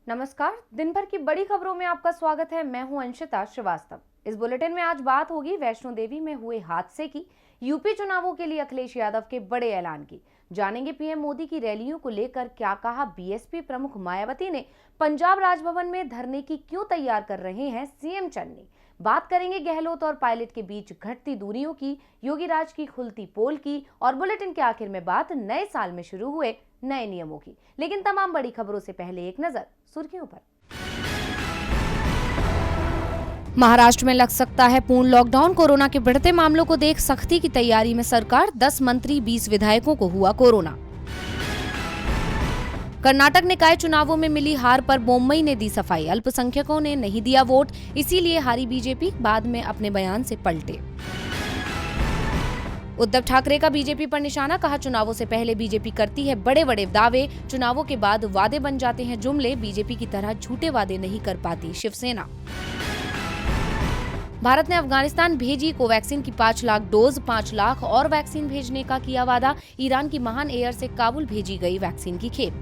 नमस्कार। दिन भर की बड़ी खबरों में आपका स्वागत है। मैं हूं अंशिता श्रीवास्तव। इस बुलेटिन में आज बात होगी वैष्णो देवी में हुए हादसे की, यूपी चुनावों के लिए अखिलेश यादव के बड़े ऐलान की, जानेंगे पीएम मोदी की रैलियों को लेकर क्या कहा बीएसपी प्रमुख मायावती ने, पंजाब राजभवन में धरने की क्यों तैयार कर रहे हैं सीएम चन्नी, बात करेंगे गहलोत और पायलट के बीच घटती दूरियों की, योगी राज की खुलती पोल की, और बुलेटिन के आखिर में बात नए साल में शुरू हुए नए नियमों की। लेकिन तमाम बड़ी खबरों से पहले एक नजर सुर्खियों पर। महाराष्ट्र में लग सकता है पूर्ण लॉकडाउन, कोरोना के बढ़ते मामलों को देख सख्ती की तैयारी में सरकार, 10 मंत्री 20 विधायकों को हुआ कोरोना। कर्नाटक निकाय चुनावों में मिली हार पर बोम्मई ने दी सफाई, अल्पसंख्यकों ने नहीं दिया वोट, इसीलिए हारी बीजेपी, बाद में अपने बयान से पलटे। उद्धव ठाकरे का बीजेपी पर निशाना, कहा चुनावों से पहले बीजेपी करती है बड़े बड़े दावे, चुनावों के बाद वादे बन जाते हैं जुमले, बीजेपी की तरह झूठे वादे नहीं कर पाती शिवसेना। भारत ने अफगानिस्तान भेजी कोवैक्सीन की 5 लाख डोज, 5 लाख और वैक्सीन भेजने का किया वादा, ईरान की महान एयर से काबुल भेजी गई वैक्सीन की खेप।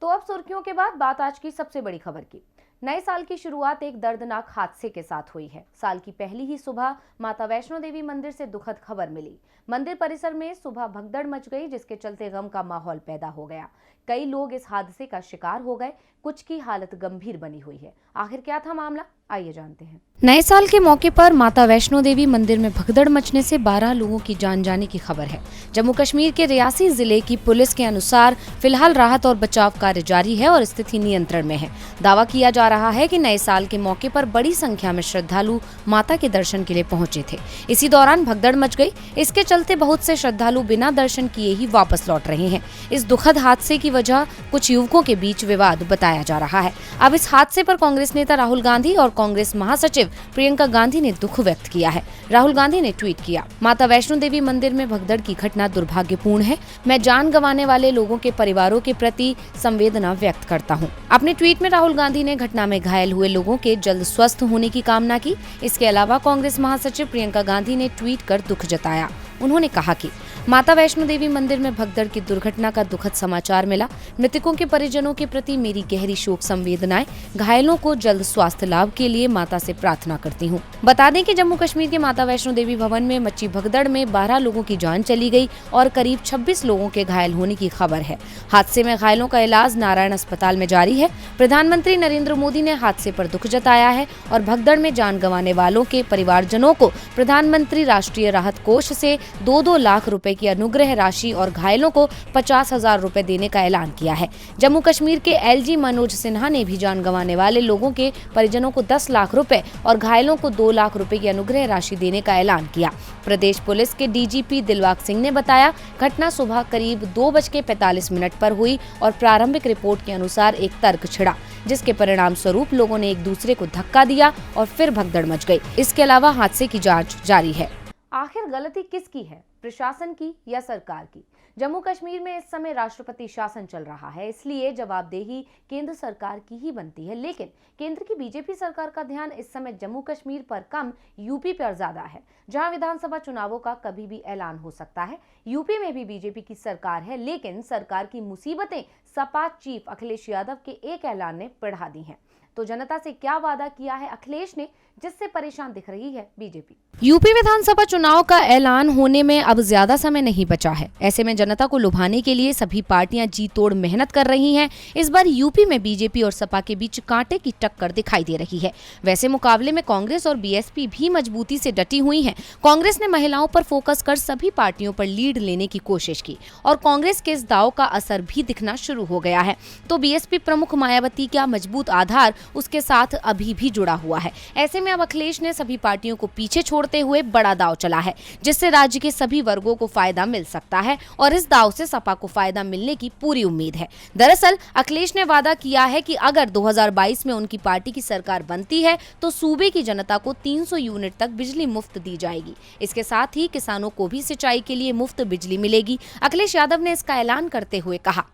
तो अब सुर्खियों के बाद बात आज की सबसे बड़ी खबर की। नए साल की शुरुआत एक दर्दनाक हादसे के साथ हुई है। साल की पहली ही सुबह माता वैष्णो देवी मंदिर से दुखद खबर मिली। मंदिर परिसर में सुबह भगदड़ मच गई, जिसके चलते गम का माहौल पैदा हो गया। कई लोग इस हादसे का शिकार हो गए, कुछ की हालत गंभीर बनी हुई है। आखिर क्या था मामला, आइए जानते हैं। नए साल के मौके पर माता वैष्णो देवी मंदिर में भगदड़ मचने से 12 लोगों की जान जाने की खबर है। जम्मू कश्मीर के रियासी जिले की पुलिस के अनुसार फिलहाल राहत और बचाव कार्य जारी है और स्थिति नियंत्रण में है। दावा किया जा रहा है कि नए साल के मौके पर बड़ी संख्या में श्रद्धालु माता के दर्शन के लिए पहुंचे थे। इसी दौरान भगदड़ मच गई, इसके चलते बहुत से श्रद्धालु बिना दर्शन किए ही वापस लौट रहे हैं। इस दुखद हादसे की वजह कुछ युवकों के बीच विवाद बताया जा रहा है। अब इस हादसे पर कांग्रेस नेता राहुल गांधी और कांग्रेस महासचिव प्रियंका गांधी ने दुख व्यक्त किया है। राहुल गांधी ने ट्वीट किया, माता वैष्णो देवी मंदिर में भगदड़ की घटना दुर्भाग्यपूर्ण है। मैं जान गंवाने वाले लोगों के परिवारों के प्रति संवेदना व्यक्त करता हूं। अपने ट्वीट में राहुल गांधी ने घटना में घायल हुए लोगों के जल्द स्वस्थ होने की कामना की। इसके अलावा कांग्रेस महासचिव प्रियंका गांधी ने ट्वीट कर दुख जताया। उन्होंने कहा कि माता वैष्णो देवी मंदिर में भगदड़ की दुर्घटना का दुखद समाचार मिला। मृतकों के परिजनों के प्रति मेरी गहरी शोक संवेदनाएं, घायलों को जल्द स्वास्थ्य लाभ के लिए माता से प्रार्थना करती हूं। बता दें कि जम्मू कश्मीर के माता वैष्णो देवी भवन में मची भगदड़ में 12 लोगों की जान चली गई और करीब 26 लोगों के घायल होने की खबर है। हादसे में घायलों का इलाज नारायण अस्पताल में जारी है। प्रधानमंत्री नरेंद्र मोदी ने हादसे पर दुख जताया है और भगदड़ में जान गंवाने वालों के परिवारजनों को प्रधानमंत्री राष्ट्रीय राहत कोष से 2-2 लाख रुपए की अनुग्रह राशि और घायलों को 50,000 रुपए देने का ऐलान किया है। जम्मू कश्मीर के एलजी मनोज सिन्हा ने भी जान गंवाने वाले लोगों के परिजनों को 10 लाख रुपए और घायलों को 2 लाख रुपए की अनुग्रह राशि देने का ऐलान किया। प्रदेश पुलिस के डीजीपी दिलबाग सिंह ने बताया, घटना सुबह करीब 2:45 पर हुई और प्रारंभिक रिपोर्ट के अनुसार एक तर्क छिड़ा, जिसके परिणाम स्वरूप लोगों ने एक दूसरे को धक्का दिया और फिर भगदड़ मच गई। इसके अलावा हादसे की जांच जारी है। आखिर गलती किसकी है, प्रशासन की या सरकार की? जम्मू कश्मीर में इस समय राष्ट्रपति शासन चल रहा है, इसलिए जवाबदेही केंद्र सरकार की ही बनती है। लेकिन केंद्र की बीजेपी सरकार का ध्यान इस समय जम्मू कश्मीर पर कम, यूपी पर ज्यादा है, जहां विधानसभा चुनावों का कभी भी ऐलान हो सकता है। यूपी में भी बीजेपी की सरकार है, लेकिन सरकार की मुसीबतें सपा चीफ अखिलेश यादव के एक ऐलान ने बढ़ा दी हैं। तो जनता से क्या वादा किया है अखिलेश ने, जिससे परेशान दिख रही है बीजेपी? यूपी विधानसभा चुनाव का ऐलान होने में अब ज्यादा समय नहीं बचा है। ऐसे में जनता को लुभाने के लिए सभी पार्टियां जी तोड़ मेहनत कर रही हैं। इस बार यूपी में बीजेपी और सपा के बीच कांटे की टक्कर दिखाई दे रही है। वैसे मुकाबले में कांग्रेस और बीएसपी भी मजबूती से डटी हुई हैं। कांग्रेस ने महिलाओं पर फोकस कर सभी पार्टियों पर लीड लेने की कोशिश की और कांग्रेस के इस दांव का असर भी दिखना शुरू हो गया है। तो बीएसपी प्रमुख मायावती का मजबूत आधार उसके साथ अभी भी जुड़ा हुआ है। ऐसे में अब अखिलेश ने सभी पार्टियों को पीछे छोड़ते हुए बड़ा दांव चला है, जिससे राज्य के सभी वर्गों को फायदा मिल सकता है और इस दांव से सपा को फायदा मिलने की पूरी उम्मीद है। दरअसल अखिलेश ने वादा किया है कि अगर 2022 में उनकी पार्टी की सरकार बनती है तो सूबे की जनता को 300 यूनिट तक बिजली मुफ्त दी जाएगी। इसके साथ ही किसानों को भी सिंचाई के लिए मुफ्त बिजली मिलेगी। अखिलेश यादव ने इसका ऐलान करते हुए कहा,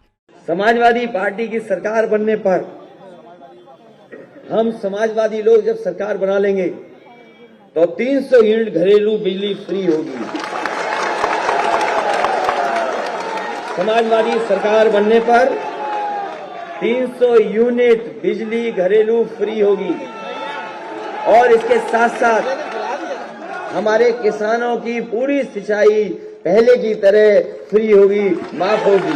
समाजवादी पार्टी की सरकार बनने पर हम समाजवादी लोग जब सरकार बना लेंगे तो 300 यूनिट घरेलू बिजली फ्री होगी। समाजवादी सरकार बनने पर 300 यूनिट बिजली घरेलू फ्री होगी और इसके साथ साथ हमारे किसानों की पूरी सिंचाई पहले की तरह फ्री होगी, माफ होगी।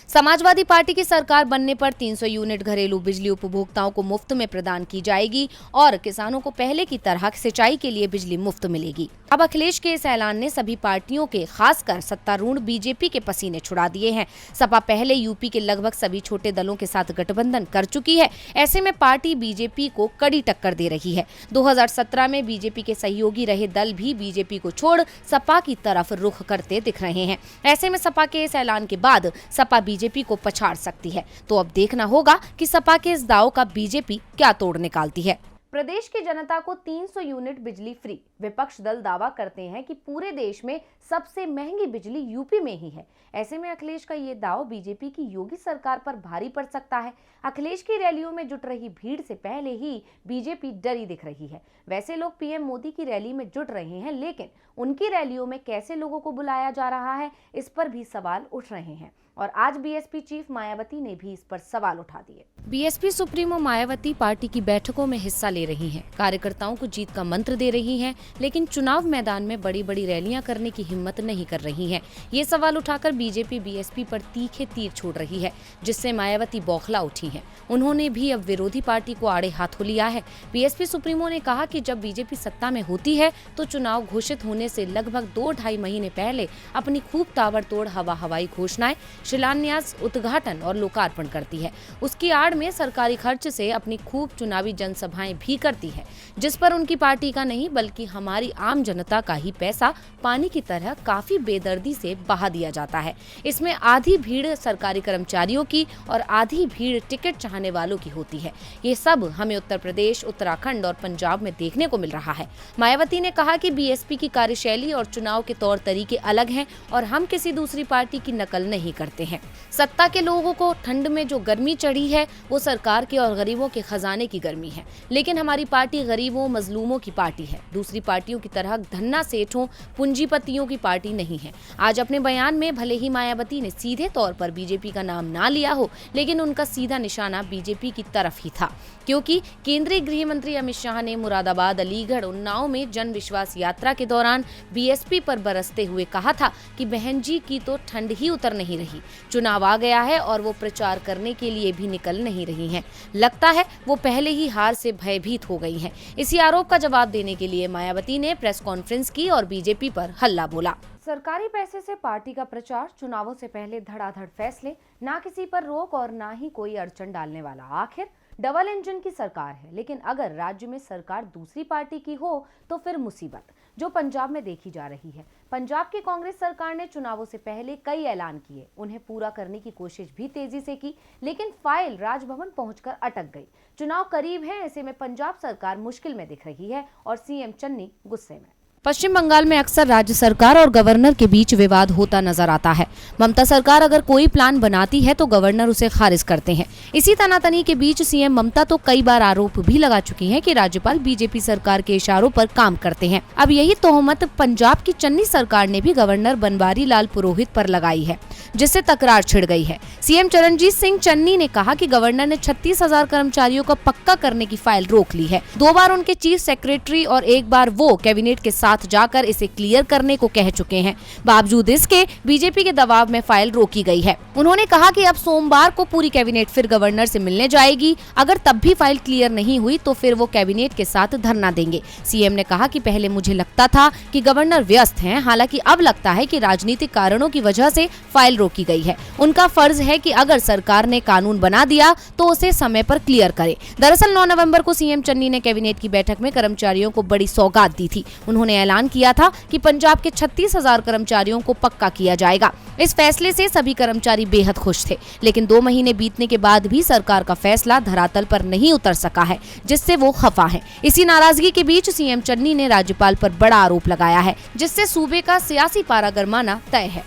समाजवादी पार्टी की सरकार बनने पर 300 यूनिट घरेलू बिजली उपभोक्ताओं को मुफ्त में प्रदान की जाएगी और किसानों को पहले की तरह सिंचाई के लिए बिजली मुफ्त मिलेगी। अब अखिलेश के इस ऐलान ने सभी पार्टियों के, खासकर सत्तारूढ़ बीजेपी के पसीने छुड़ा दिए हैं। सपा पहले यूपी के लगभग सभी छोटे दलों के साथ गठबंधन कर चुकी है। ऐसे में पार्टी बीजेपी को कड़ी टक्कर दे रही है। 2017 में बीजेपी के सहयोगी रहे दल भी बीजेपी को छोड़ सपा की तरफ रुख करते दिख रहे हैं। ऐसे में सपा के इस ऐलान के बाद सपा बीजेपी को पछाड़ सकती है। तो अब देखना होगा कि सपा के इस दांव का बीजेपी क्या तोड़ निकालती है। प्रदेश की जनता को 300 यूनिट बिजली फ्री। विपक्ष दल दावा करते हैं कि पूरे देश में सबसे महंगी बिजली यूपी में ही है। ऐसे में अखिलेश का ये दाव बीजेपी की योगी सरकार पर भारी पड़ सकता है। अखिलेश की रैलियों में जुट रही भीड़ से पहले ही बीजेपी डरी दिख रही है। वैसे लोग पीएम मोदी की रैली में जुट रहे हैं, लेकिन उनकी रैलियों में कैसे लोगों को बुलाया जा रहा है, इस पर भी सवाल उठ रहे हैं। और आज बीएसपी चीफ मायावती ने भी इस पर सवाल उठा दिए। बीएसपी सुप्रीमो मायावती पार्टी की बैठकों में हिस्सा ले रही हैं, कार्यकर्ताओं को जीत का मंत्र दे रही हैं, लेकिन चुनाव मैदान में बड़ी बड़ी रैलियां करने की हिम्मत नहीं कर रही हैं। ये सवाल उठाकर बीजेपी बीएसपी पर तीखे तीर छोड़ रही है, जिससे मायावती बौखला उठी हैं। उन्होंने भी अब विरोधी पार्टी को आड़े हाथों लिया है। बीएसपी सुप्रीमो ने कहा कि जब बीजेपी सत्ता में होती है तो चुनाव घोषित होने से लगभग 2-2.5 महीने पहले अपनी खूब ताबड़तोड़ हवाई घोषणाएं, शिलान्यास, उद्घाटन और लोकार्पण करती है। उसकी आड़ में सरकारी खर्च से अपनी खूब चुनावी जनसभाएं भी करती है, जिस पर उनकी पार्टी का नहीं बल्कि हमारी आम जनता का ही पैसा पानी की तरह काफी बेदर्दी से बहा दिया जाता है। इसमें आधी भीड़ सरकारी कर्मचारियों की और आधी भीड़ टिकट चाहने वालों की होती है। ये सब हमें उत्तर प्रदेश, उत्तराखंड और पंजाब में देखने को मिल रहा है। मायावती ने कहा कि बीएसपी की कार्यशैली और चुनाव के तौर तरीके अलग हैं और हम किसी दूसरी पार्टी की नकल नहीं करते हैं। सत्ता के लोगों को ठंड में जो गर्मी चढ़ी है वो सरकार के और गरीबों के खजाने की गर्मी है, लेकिन हमारी पार्टी गरीबों, मजलूमों की पार्टी है। दूसरी पार्टियों की तरह धन्ना सेठों, पूंजीपतियों की पार्टी नहीं है। आज अपने बयान में भले ही मायावती ने सीधे तौर पर बीजेपी का नाम ना लिया हो, लेकिन उनका सीधा निशाना बीजेपी की तरफ ही था, क्योंकि केंद्रीय गृह मंत्री अमित शाह ने मुरादाबाद, अलीगढ़, उन्नाव में जन विश्वास यात्रा के दौरान बीएसपी पर बरसते हुए कहा था कि बहन जी की तो ठंड ही उतर नहीं रही, चुनाव आ गया है और वो प्रचार करने के लिए भी निकल नहीं रही हैं। लगता है वो पहले ही हार से भयभीत हो गई हैं। इसी आरोप का जवाब देने के लिए मायावती ने प्रेस कॉन्फ्रेंस की और बीजेपी पर हल्ला बोला। सरकारी पैसे से पार्टी का प्रचार, चुनावों से पहले धड़ाधड़ फैसले, ना किसी पर रोक और ना ही कोई अड़चन डालने वाला। आखिर डबल इंजन की सरकार है, लेकिन अगर राज्य में सरकार दूसरी पार्टी की हो तो फिर मुसीबत, जो पंजाब में देखी जा रही है। पंजाब की कांग्रेस सरकार ने चुनावों से पहले कई ऐलान किए, उन्हें पूरा करने की कोशिश भी तेजी से की, लेकिन फाइल राजभवन पहुंचकर अटक गई। चुनाव करीब है, ऐसे में पंजाब सरकार मुश्किल में दिख रही है और सीएम चन्नी गुस्से में। पश्चिम बंगाल में अक्सर राज्य सरकार और गवर्नर के बीच विवाद होता नजर आता है। ममता सरकार अगर कोई प्लान बनाती है तो गवर्नर उसे खारिज करते हैं। इसी तनातनी के बीच सीएम ममता तो कई बार आरोप भी लगा चुकी हैं कि राज्यपाल बीजेपी सरकार के इशारों पर काम करते हैं। अब यही तोहमत पंजाब की चन्नी सरकार ने भी गवर्नर बनवारी लाल पुरोहित पर लगाई है, जिससे तकरार छिड़ गई है। सीएम चरणजीत सिंह चन्नी ने कहा कि गवर्नर ने 36,000 कर्मचारियों को पक्का करने की फाइल रोक ली है। 2 बार उनके चीफ सेक्रेटरी और 1 बार वो कैबिनेट के साथ जाकर इसे क्लियर करने को कह चुके हैं। बावजूद इसके बीजेपी के दबाव में फाइल रोकी गई है। उन्होंने कहा कि अब सोमवार को पूरी कैबिनेट फिर गवर्नर से मिलने जाएगी। अगर तब भी फाइल क्लियर नहीं हुई तो फिर वो कैबिनेट के साथ धरना देंगे। सीएम ने कहा कि पहले मुझे लगता था कि गवर्नर व्यस्त हैं, हालांकि अब लगता है कि राजनीतिक कारणों की वजह से फाइल रोकी गई है। उनका फर्ज है कि अगर सरकार ने कानून बना दिया तो उसे समय पर क्लियर करे। दरअसल 9 नवंबर को सीएम चन्नी ने कैबिनेट की बैठक में कर्मचारियों को बड़ी सौगात दी थी। उन्होंने ऐलान किया था कि पंजाब के 36,000 कर्मचारियों को पक्का किया जाएगा। इस फैसले से सभी कर्मचारी बेहद खुश थे, लेकिन 2 महीने बीतने के बाद भी सरकार का फैसला धरातल पर नहीं उतर सका है, जिससे वो खफा हैं। इसी नाराजगी के बीच सीएम चन्नी ने राज्यपाल पर बड़ा आरोप लगाया है, जिससे सूबे का सियासी पारा गरमाना तय है।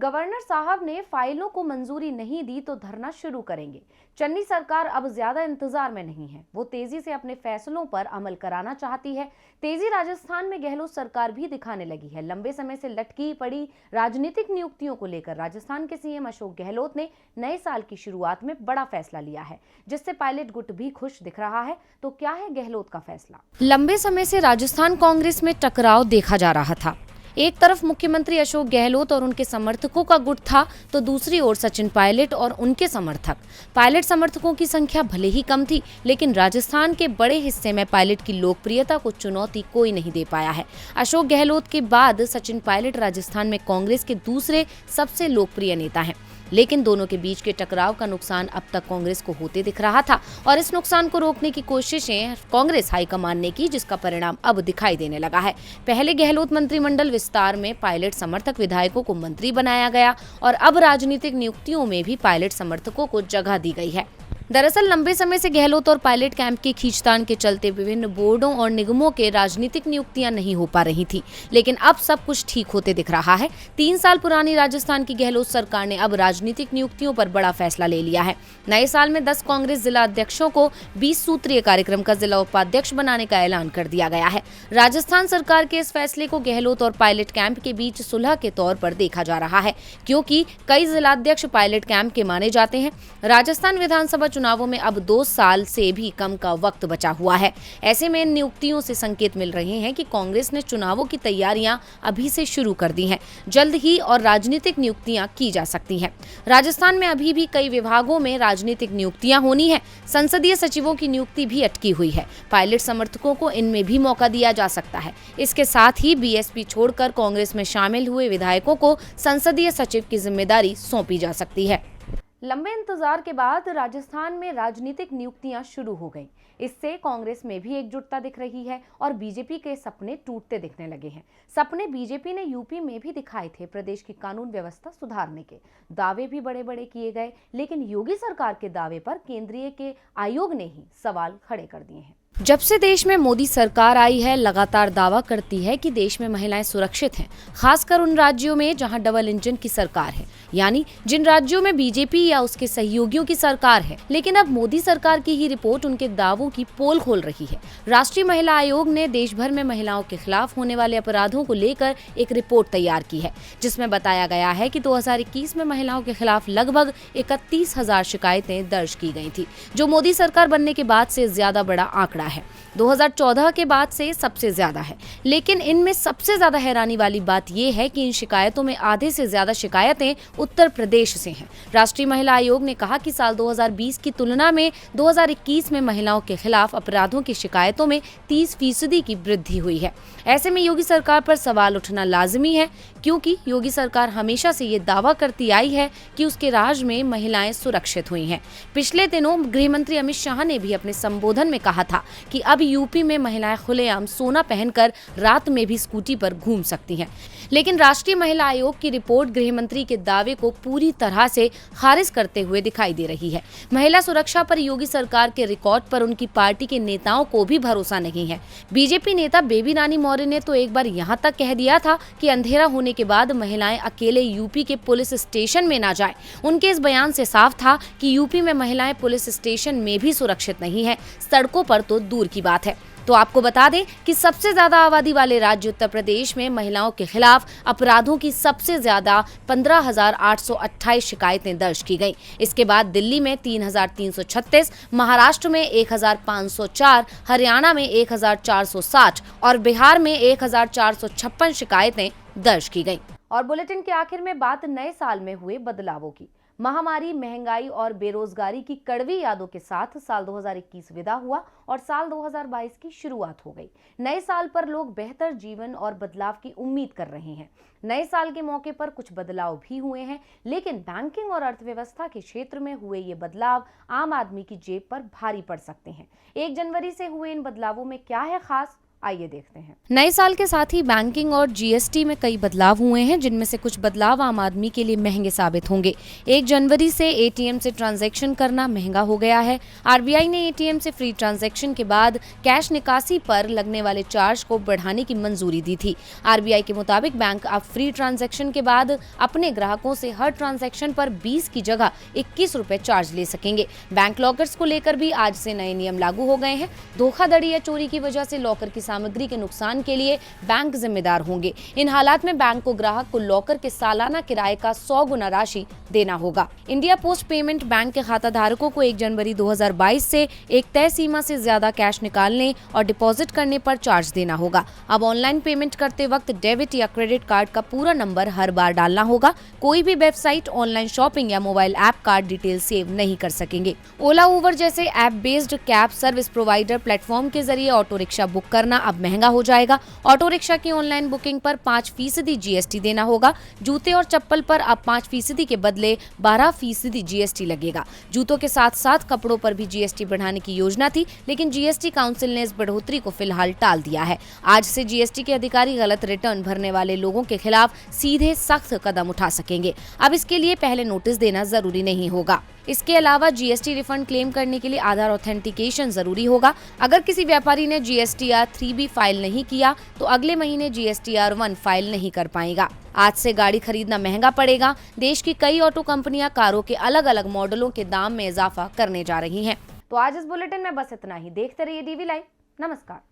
गवर्नर साहब ने फाइलों को मंजूरी नहीं दी तो धरना शुरू करेंगे। चन्नी सरकार अब ज्यादा इंतजार में नहीं है, वो तेजी से अपने फैसलों पर अमल कराना चाहती है। तेजी राजस्थान में गहलोत सरकार भी दिखाने लगी है। लंबे समय से लटकी पड़ी राजनीतिक नियुक्तियों को लेकर राजस्थान के सीएम अशोक गहलोत ने नए साल की शुरुआत में बड़ा फैसला लिया है, जिससे पायलट गुट भी खुश दिख रहा है। तो क्या है गहलोत का फैसला? लंबे समय से राजस्थान कांग्रेस में टकराव देखा जा रहा था। एक तरफ मुख्यमंत्री अशोक गहलोत और उनके समर्थकों का गुट था, तो दूसरी ओर सचिन पायलट और उनके समर्थक। पायलट समर्थकों की संख्या भले ही कम थी, लेकिन राजस्थान के बड़े हिस्से में पायलट की लोकप्रियता को चुनौती कोई नहीं दे पाया है। अशोक गहलोत के बाद सचिन पायलट राजस्थान में कांग्रेस के दूसरे सबसे लोकप्रिय नेता हैं। लेकिन दोनों के बीच के टकराव का नुकसान अब तक कांग्रेस को होते दिख रहा था, और इस नुकसान को रोकने की कोशिशें कांग्रेस हाईकमान ने की, जिसका परिणाम अब दिखाई देने लगा है। पहले गहलोत मंत्रिमंडल विस्तार में पायलट समर्थक विधायकों को मंत्री बनाया गया, और अब राजनीतिक नियुक्तियों में भी पायलट समर्थकों को जगह दी गई है। दरअसल लंबे समय से गहलोत और पायलट कैंप के खींचतान के चलते विभिन्न बोर्डों और निगमों के राजनीतिक नियुक्तियां नहीं हो पा रही थी, लेकिन अब सब कुछ ठीक होते दिख रहा है। 3 साल पुरानी राजस्थान की गहलोत सरकार ने अब राजनीतिक नियुक्तियों पर बड़ा फैसला ले लिया है। नए साल में 10 कांग्रेस जिला अध्यक्षों को 20 सूत्रीय कार्यक्रम का जिला उपाध्यक्ष बनाने का ऐलान कर दिया गया है। राजस्थान सरकार के इस फैसले को गहलोत और पायलट कैंप के बीच सुलह के तौर पर देखा जा रहा है, क्योंकि कई जिलाध्यक्ष पायलट कैंप के माने जाते हैं। राजस्थान विधानसभा चुनावों में अब 2 साल से भी कम का वक्त बचा हुआ है। ऐसे में इन नियुक्तियों से संकेत मिल रहे हैं कि कांग्रेस ने चुनावों की तैयारियां अभी से शुरू कर दी हैं। जल्द ही और राजनीतिक नियुक्तियां की जा सकती हैं। राजस्थान में अभी भी कई विभागों में राजनीतिक नियुक्तियां होनी है। संसदीय सचिवों की नियुक्ति भी अटकी हुई है। पायलट समर्थकों को इनमें भी मौका दिया जा सकता है। इसके साथ ही बीएसपी छोड़कर कांग्रेस में शामिल हुए विधायकों को संसदीय सचिव की जिम्मेदारी सौंपी जा सकती है। लंबे इंतजार के बाद राजस्थान में राजनीतिक नियुक्तियां शुरू हो गईं। इससे कांग्रेस में भी एकजुटता दिख रही है और बीजेपी के सपने टूटते दिखने लगे हैं। सपने बीजेपी ने यूपी में भी दिखाए थे। प्रदेश की कानून व्यवस्था सुधारने के दावे भी बड़े बड़े किए गए, लेकिन योगी सरकार के दावे पर केंद्रीय के आयोग ने ही सवाल खड़े कर दिए हैं। जब से देश में मोदी सरकार आई है, लगातार दावा करती है कि देश में महिलाएं सुरक्षित हैं, खासकर उन राज्यों में जहां डबल इंजन की सरकार है, यानी जिन राज्यों में बीजेपी या उसके सहयोगियों की सरकार है। लेकिन अब मोदी सरकार की ही रिपोर्ट उनके दावों की पोल खोल रही है। राष्ट्रीय महिला आयोग ने देश भर में महिलाओं के खिलाफ होने वाले अपराधों को लेकर एक रिपोर्ट तैयार की है, जिसमें बताया गया है कि 2021 में महिलाओं के खिलाफ लगभग 31,000 शिकायतें दर्ज की गई थी, जो मोदी सरकार बनने के बाद से ज्यादा बड़ा आंकड़ा है। 2014 के बाद से सबसे ज्यादा है। लेकिन इनमें सबसे ज्यादा हैरानी वाली बात यह है कि इन शिकायतों में आधे से ज्यादा शिकायतें उत्तर प्रदेश से हैं। राष्ट्रीय महिला आयोग ने कहा कि साल 2020 की तुलना में 2021 में महिलाओं के खिलाफ अपराधों की शिकायतों में 30% की वृद्धि हुई है। ऐसे में योगी सरकार पर सवाल उठना लाजमी है, क्योंकि योगी सरकार हमेशा से ये दावा करती आई है कि उसके राज में महिलाएं सुरक्षित हुई हैं। पिछले दिनों गृह मंत्री अमित शाह ने भी अपने संबोधन में कहा था कि अब यूपी में महिलाएं खुलेआम सोना पहनकर रात में भी स्कूटी पर घूम सकती हैं। लेकिन राष्ट्रीय महिला आयोग की रिपोर्ट गृह मंत्री के दावे को पूरी तरह से खारिज करते हुए दिखाई दे रही है। महिला सुरक्षा पर योगी सरकार के रिकॉर्ड पर उनकी पार्टी के नेताओं को भी भरोसा नहीं है। बीजेपी नेता बेबी रानी मौर्य ने तो एक बार यहां तक कह दिया था कि अंधेरा होने के बाद महिलाएं अकेले यूपी के पुलिस स्टेशन में ना जाएं। उनके इस बयान से साफ था कि यूपी में महिलाएं पुलिस स्टेशन में भी सुरक्षित नहीं है, सड़कों पर तो दूर की बात है। तो आपको बता दें कि सबसे ज्यादा आबादी वाले राज्य उत्तर प्रदेश में महिलाओं के खिलाफ अपराधों की सबसे ज्यादा 15,828 शिकायतें दर्ज की गईं। इसके बाद दिल्ली में 3,336, महाराष्ट्र में 1,504, हरियाणा में 1,460 और बिहार में 1,456 शिकायतें दर्ज की गईं। और बुलेटिन के आखिर में बात नए साल में हुए बदलावों की। महामारी, महंगाई और बेरोजगारी की कड़वी यादों के साथ साल 2021 विदा हुआ और साल 2022 की शुरुआत हो गई। नए साल पर लोग बेहतर जीवन और बदलाव की उम्मीद कर रहे हैं। नए साल के मौके पर कुछ बदलाव भी हुए हैं, लेकिन बैंकिंग और अर्थव्यवस्था के क्षेत्र में हुए ये बदलाव आम आदमी की जेब पर भारी पड़ सकते हैं। 1 जनवरी से हुए इन बदलावों में क्या है खास, आइए देखते हैं। नए साल के साथ ही बैंकिंग और जीएसटी में कई बदलाव हुए हैं, जिनमें से कुछ बदलाव आम आदमी के लिए महंगे साबित होंगे। 1 जनवरी से एटीएम से ट्रांजैक्शन करना महंगा हो गया है। आरबीआई ने एटीएम से फ्री ट्रांजैक्शन के बाद कैश निकासी पर लगने वाले चार्ज को बढ़ाने की मंजूरी दी थी। आरबीआई के मुताबिक बैंक अब फ्री ट्रांजैक्शन के बाद अपने ग्राहकों से हर ट्रांजैक्शन पर 20 की जगह 21 रुपए चार्ज ले सकेंगे। बैंक लॉकर्स को लेकर भी आज से नए नियम लागू हो गए हैं। धोखाधड़ी या चोरी की वजह से लॉकर की सामग्री के नुकसान के लिए बैंक जिम्मेदार होंगे। इन हालात में बैंक को ग्राहक को लॉकर के सालाना किराए का 100 गुना राशि देना होगा। इंडिया पोस्ट पेमेंट बैंक के खाता धारकों को 1 जनवरी 2022 से एक तय सीमा से ज्यादा कैश निकालने और डिपॉजिट करने पर चार्ज देना होगा। अब ऑनलाइन पेमेंट करते वक्त डेबिट या क्रेडिट कार्ड का पूरा नंबर हर बार डालना होगा। कोई भी वेबसाइट, ऑनलाइन शॉपिंग या mobile app card detail save नहीं कर सकेंगे। ओला, उबर जैसे app based cab service provider platform के जरिए ऑटो रिक्शा बुक करना अब महंगा हो जाएगा। ऑटो रिक्शा की ऑनलाइन बुकिंग पर 5% जीएसटी देना होगा। जूते और चप्पल पर अब 5% के बदले 12% जीएसटी लगेगा। जूतों के साथ साथ कपड़ों पर भी जीएसटी बढ़ाने की योजना थी, लेकिन जीएसटी काउंसिल ने इस बढ़ोतरी को फिलहाल टाल दिया है। आज से जीएसटी के अधिकारी गलत रिटर्न भरने वाले लोगों के खिलाफ सीधे सख्त कदम उठा सकेंगे। अब इसके लिए पहले नोटिस देना जरूरी नहीं होगा। इसके अलावा जीएसटी रिफंड क्लेम करने के लिए आधार ऑथेंटिकेशन जरूरी होगा। अगर किसी व्यापारी ने जीएसटीआर 3B फाइल नहीं किया तो अगले महीने जीएसटीआर 1 फाइल नहीं कर पाएगा। आज से गाड़ी खरीदना महंगा पड़ेगा। देश की कई ऑटो कंपनियां कारों के अलग अलग मॉडलों के दाम में इजाफा करने जा रही हैं। तो आज इस बुलेटिन में बस इतना ही। देखते रहिए डीवी लाइव। नमस्कार।